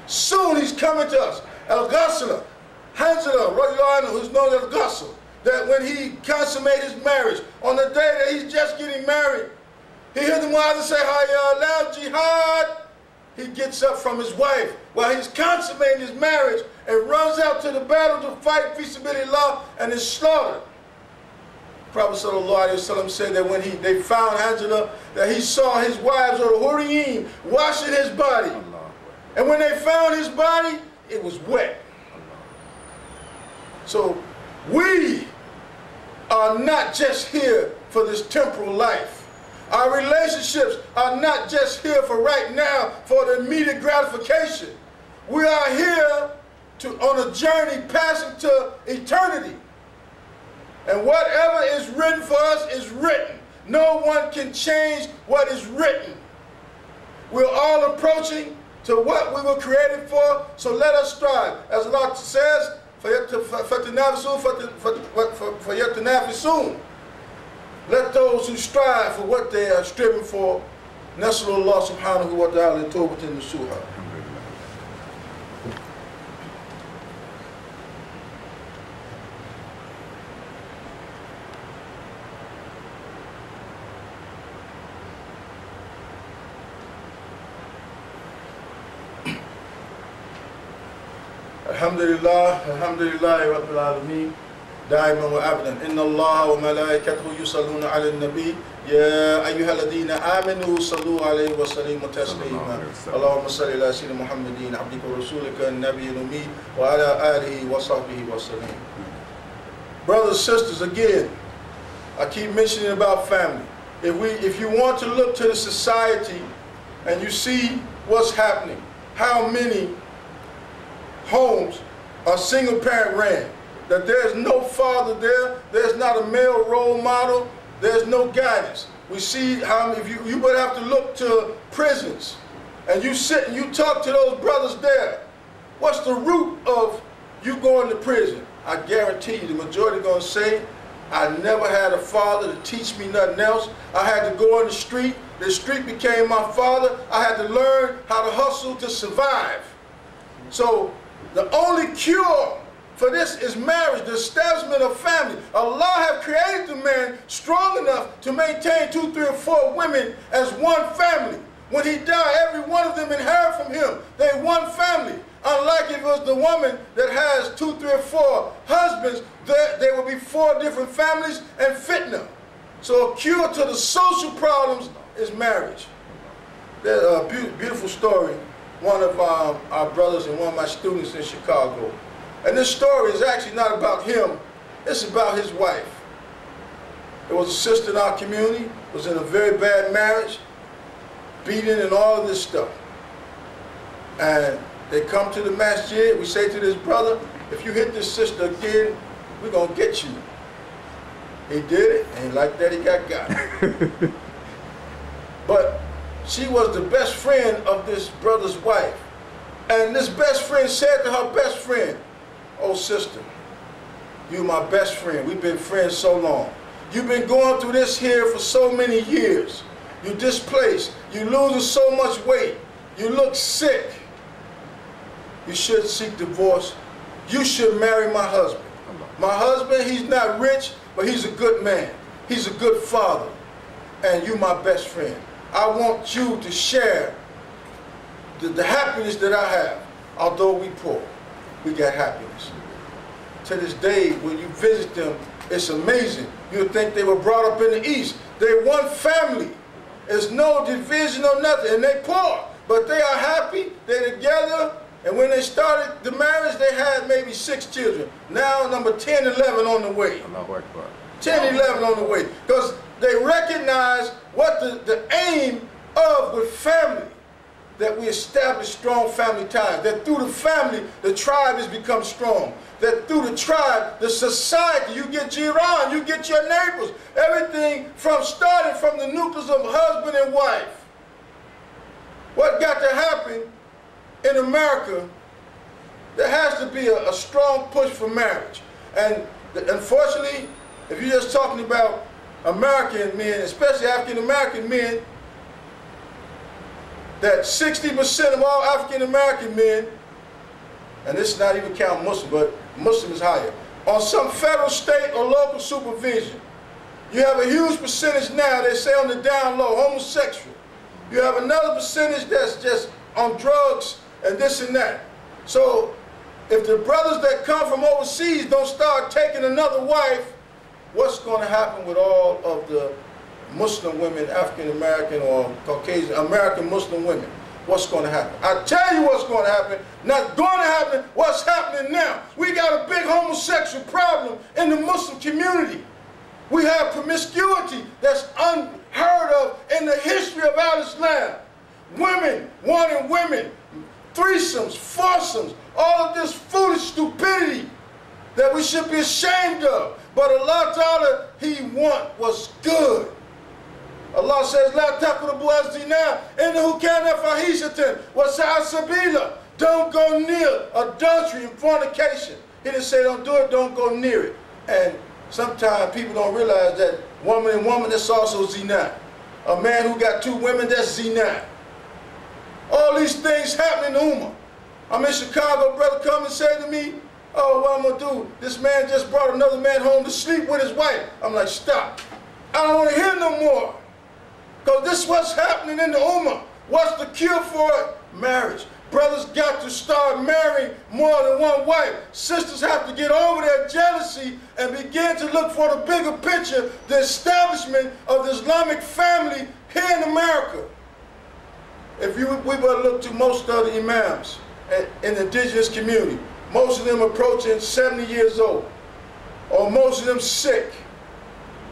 Soon he's coming to us. Al-Ghasala, Hanzala, who's known as Al-Ghasal, that when he consummated his marriage, on the day that he's just getting married, he heard the Muazzin say, Hayya ala jihad. He gets up from his wife while he's consummating his marriage and runs out to the battle to fight fi sabilillah and is slaughtered. Prophet sallallahu alaihi wasallam said that when they found Hanzala, that he saw his wives or the Huriyeen washing his body. And when they found his body, it was wet. So we are not just here for this temporal life. Our relationships are not just here for right now, for the immediate gratification. We are here on a journey passing to eternity. And whatever is written for us is written. No one can change what is written. We're all approaching to what we were created for, so let us strive. As Allah says, let those who strive for what they are striving for, Nasrullah subhanahu wa ta'ala, tawbatan nasuha. Alhamdulillah, alhamdulillah, rabbil alameen. دائما وابدا ان الله وملائكته يصلون على النبي يا ايها الذين امنوا صلوا عليه وسلموا تسليما اللهم صل على سيدنا محمد عبدك ورسولك النبي الامي وعلى اله وصحبه وسلم. Brothers and sisters, again, I keep mentioning about family. If you want to look to the society and you see what's happening, how many homes are single parent ran, that there's no father there, there's not a male role model, there's no guidance. We see how if you would have to look to prisons and you sit and you talk to those brothers there. What's the root of you going to prison? I guarantee you the majority are going to say, I never had a father to teach me nothing else. I had to go on the street became my father. I had to learn how to hustle to survive. So the only cure for this is marriage, the establishment of family. Allah have created the man strong enough to maintain 2, 3, or 4 women as one family. When he died, every one of them inherit from him. They one family. Unlike if it was the woman that has 2, 3, or 4 husbands, there will be 4 different families and fitna. So a cure to the social problems is marriage. There's a beautiful story. One of our brothers and one of my students in Chicago. And this story is actually not about him, it's about his wife. There was a sister in our community, was in a very bad marriage, beaten and all of this stuff. And they come to the masjid, we say to this brother, if you hit this sister again, we're going to get you. He did it, and like that he got. But she was the best friend of this brother's wife. And this best friend said to her best friend, oh sister, you're my best friend. We've been friends so long. You've been going through this here for so many years. You're displaced. You're losing so much weight. You look sick. You should seek divorce. You should marry my husband. My husband, he's not rich, but he's a good man. He's a good father. And you're my best friend. I want you to share the happiness that I have. Although we poor, we got happiness. To this day, when you visit them, it's amazing. You'll think they were brought up in the East. They're one family. There's no division or nothing. And they poor, but they are happy. They're together. And when they started the marriage, they had maybe 6 children. Now number 10, 11 on the way. 10, 11 on the way. Because they recognize what the aim of with family. That we establish strong family ties. That through the family, the tribe has become strong. That through the tribe, the society, you get jiran, you get your neighbors. Everything starting from the nucleus of husband and wife. What got to happen in America, there has to be a strong push for marriage. And unfortunately, if you're just talking about American men, especially African American men, that 60% of all African American men, and this is not even count Muslim, but Muslim is higher, on some federal, state, or local supervision. You have a huge percentage now, they say on the down low, homosexual. You have another percentage that's just on drugs and this and that. So if the brothers that come from overseas don't start taking another wife, what's going to happen with all of the Muslim women, African American or Caucasian, American Muslim women? What's going to happen? I tell you what's going to happen. Not going to happen, what's happening now. We got a big homosexual problem in the Muslim community. We have promiscuity that's unheard of in the history of our Islam. Women wanting women, threesomes, foursomes, all of this foolish stupidity that we should be ashamed of. But Allah Ta'ala, He want what's good. Allah says, La taqrabu az-zina innahu kana fahishatan wa sa'a sabila. Don't go near adultery and fornication. He didn't say don't do it, don't go near it. And sometimes people don't realize that woman and woman, that's also zina. A man who got 2 women, that's zina. All these things happen in Ummah. I'm in Chicago, brother come and say to me, oh, what I'm going to do? This man just brought another man home to sleep with his wife. I'm like, stop. I don't want to hear no more. Because this is what's happening in the Ummah. What's the cure for it? Marriage. Brothers got to start marrying more than one wife. Sisters have to get over their jealousy and begin to look for the bigger picture, the establishment of the Islamic family here in America. If we were to look to most of the imams in the indigenous community, most of them approaching 70 years old, or most of them sick.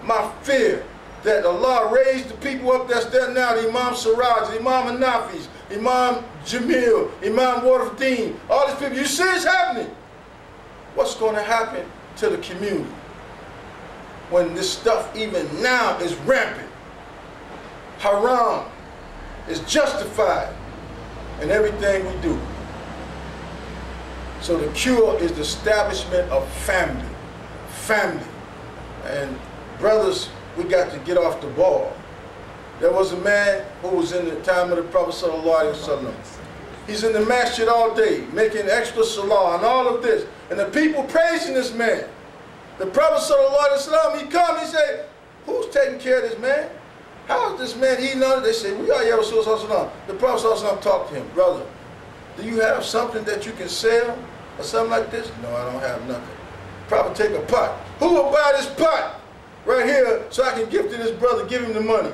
My fear that Allah raised the people up that's there now, the Imam Siraj, the Imam Hanafis, Imam Jamil, Imam Waruddin, all these people, you see it's happening. What's going to happen to the community when this stuff even now is rampant? Haram is justified in everything we do. So the cure is the establishment of family. Family. And brothers, we got to get off the ball. There was a man who was in the time of the Prophet ﷺ. He's in the masjid all day, making extra salah and all of this. And the people praising this man. The Prophet ﷺ, he come, he say, who's taking care of this man? How is this man eating on it? They say, we are Ya Rasulullah. The Prophet ﷺ talked to him, brother, do you have something that you can sell or something like this? No, I don't have nothing. Prophet, take a pot. Who will buy this pot right here so I can give to this brother, give him the money?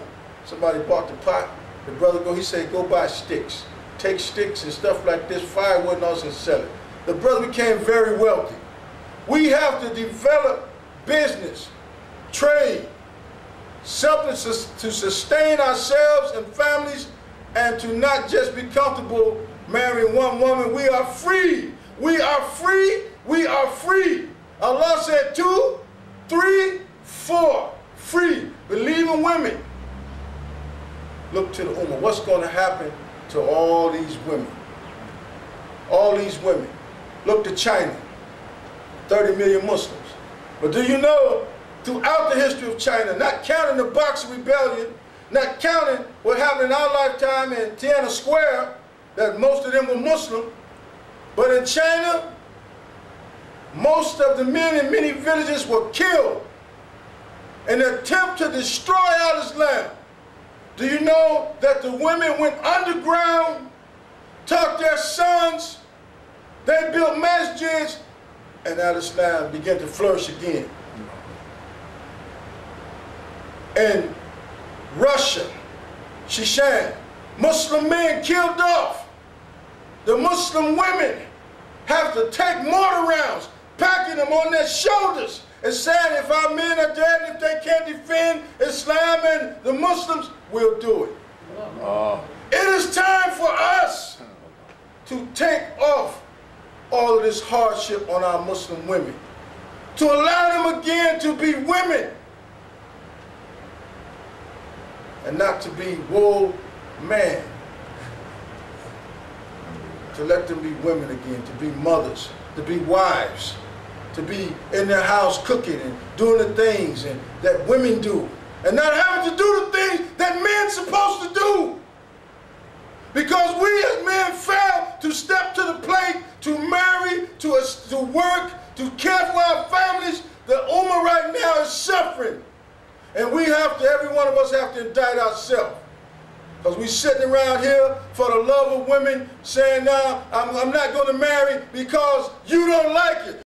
Somebody bought the pot. The brother he said, go buy sticks. Take sticks and stuff like this, firewood and all this and sell it. The brother became very wealthy. We have to develop business, trade, something to sustain ourselves and families, and to not just be comfortable marrying one woman. We are free. We are free. We are free. Allah said 2, 3, 4. Free. Believing women. Look to the Ummah. What's going to happen to all these women? All these women. Look to China. 30 million Muslims. But do you know, throughout the history of China, not counting the Boxer Rebellion, not counting what happened in our lifetime in Tiananmen Square, that most of them were Muslim, but in China, most of the men in many villages were killed in an attempt to destroy Al-Islam. Do you know that the women went underground, taught their sons, they built masjids, and Al-Islam began to flourish again. In Russia, Chechen, Muslim men killed off. The Muslim women have to take mortar rounds, packing them on their shoulders, and saying if our men are dead and if they can't defend Islam and the Muslims, we'll do it. It is time for us to take off all of this hardship on our Muslim women, to allow them again to be women and not to be wool man, to let them be women again, to be mothers, to be wives, to be in their house cooking and doing the things that women do, and not having to do the things that men's supposed to do. Because we as men fail to step to the plate, to marry, to work, to care for our families. The Ummah right now is suffering. And we have to, every one of us have to indict ourselves. Because we're sitting around here for the love of women saying, no, I'm not going to marry because you don't like it.